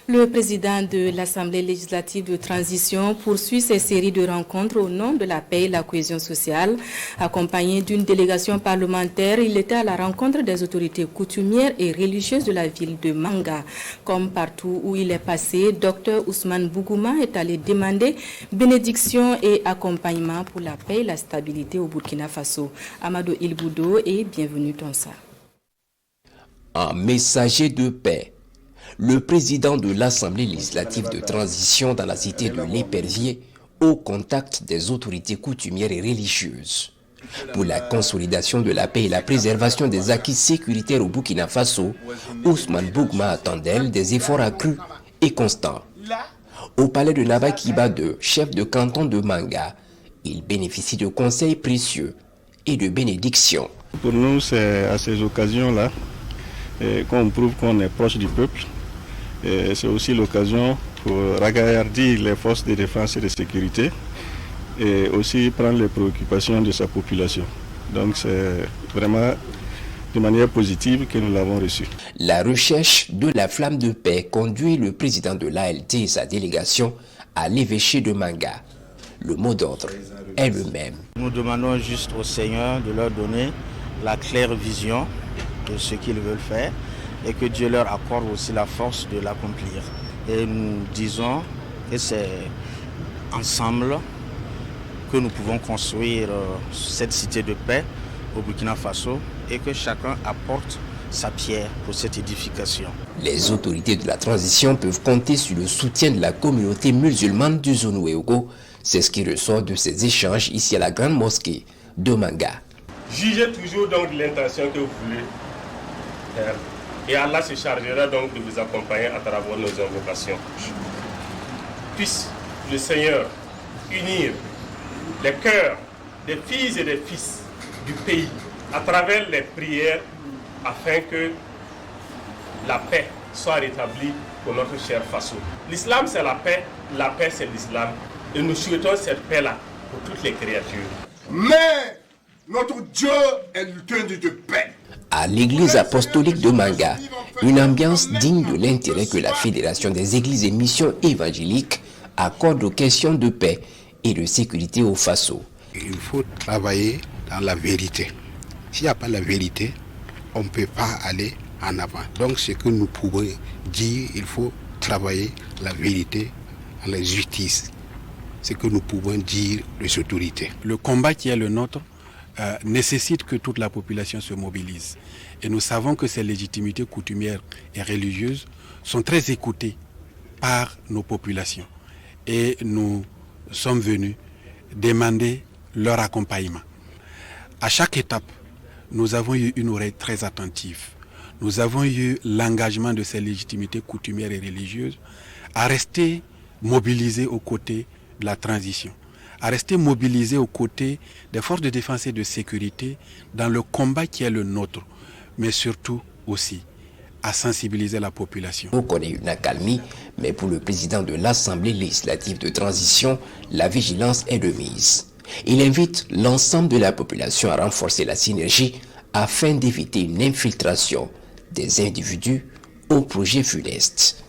Le président de l'Assemblée législative de transition poursuit ses séries de rencontres au nom de la paix et la cohésion sociale. Accompagné d'une délégation parlementaire, il était à la rencontre des autorités coutumières et religieuses de la ville de Manga. Comme partout où il est passé, Dr Ousmane Bougouma est allé demander bénédiction et accompagnement pour la paix et la stabilité au Burkina Faso. Amadou Ilboudo et bienvenue Tonsa. Un messager de paix. Le président de l'Assemblée législative de transition dans la cité de l'Épervier au contact des autorités coutumières et religieuses. Pour la consolidation de la paix et la préservation des acquis sécuritaires au Burkina Faso, Ousmane Bougouma attend d'elle des efforts accrus et constants. Au palais de Nabakiba II, chef de canton de Manga, il bénéficie de conseils précieux et de bénédictions. Pour nous, c'est à ces occasions-là qu'on prouve qu'on est proche du peuple. C'est aussi l'occasion pour ragaillardir les forces de défense et de sécurité et aussi prendre les préoccupations de sa population. Donc c'est vraiment de manière positive que nous l'avons reçu. La recherche de la flamme de paix conduit le président de l'ALT et sa délégation à l'évêché de Manga. Le mot d'ordre est le même. Nous demandons juste au Seigneur de leur donner la claire vision de ce qu'ils veulent faire et que Dieu leur accorde aussi la force de l'accomplir. Et nous disons que c'est ensemble que nous pouvons construire cette cité de paix au Burkina Faso et que chacun apporte sa pierre pour cette édification. Les autorités de la transition peuvent compter sur le soutien de la communauté musulmane du Zonouéogo. C'est ce qui ressort de ces échanges ici à la grande mosquée de Manga. Jugez toujours donc l'intention que vous voulez faire. Et Allah se chargera donc de vous accompagner à travers nos invocations. Puisse le Seigneur unir les cœurs des filles et des fils du pays à travers les prières afin que la paix soit rétablie pour notre cher Faso. L'islam c'est la paix c'est l'islam. Et nous souhaitons cette paix-là pour toutes les créatures. Mais notre Dieu est le Dieu de paix. À l'église apostolique de Manga, une ambiance digne de l'intérêt que la Fédération des églises et missions évangéliques accorde aux questions de paix et de sécurité au Faso. Il faut travailler dans la vérité. S'il n'y a pas la vérité, on ne peut pas aller en avant. Donc ce que nous pouvons dire, il faut travailler la vérité, la justice. Ce que nous pouvons dire aux autorités. Le combat qui est le nôtre nécessite que toute la population se mobilise. Et nous savons que ces légitimités coutumières et religieuses sont très écoutées par nos populations. Et nous sommes venus demander leur accompagnement. À chaque étape, nous avons eu une oreille très attentive. Nous avons eu l'engagement de ces légitimités coutumières et religieuses à rester mobilisés aux côtés de la transition, à rester mobilisés aux côtés des forces de défense et de sécurité dans le combat qui est le nôtre, mais surtout aussi à sensibiliser la population. On connaît une accalmie, mais pour le président de l'Assemblée législative de transition, la vigilance est de mise. Il invite l'ensemble de la population à renforcer la synergie afin d'éviter une infiltration des individus au projet funeste.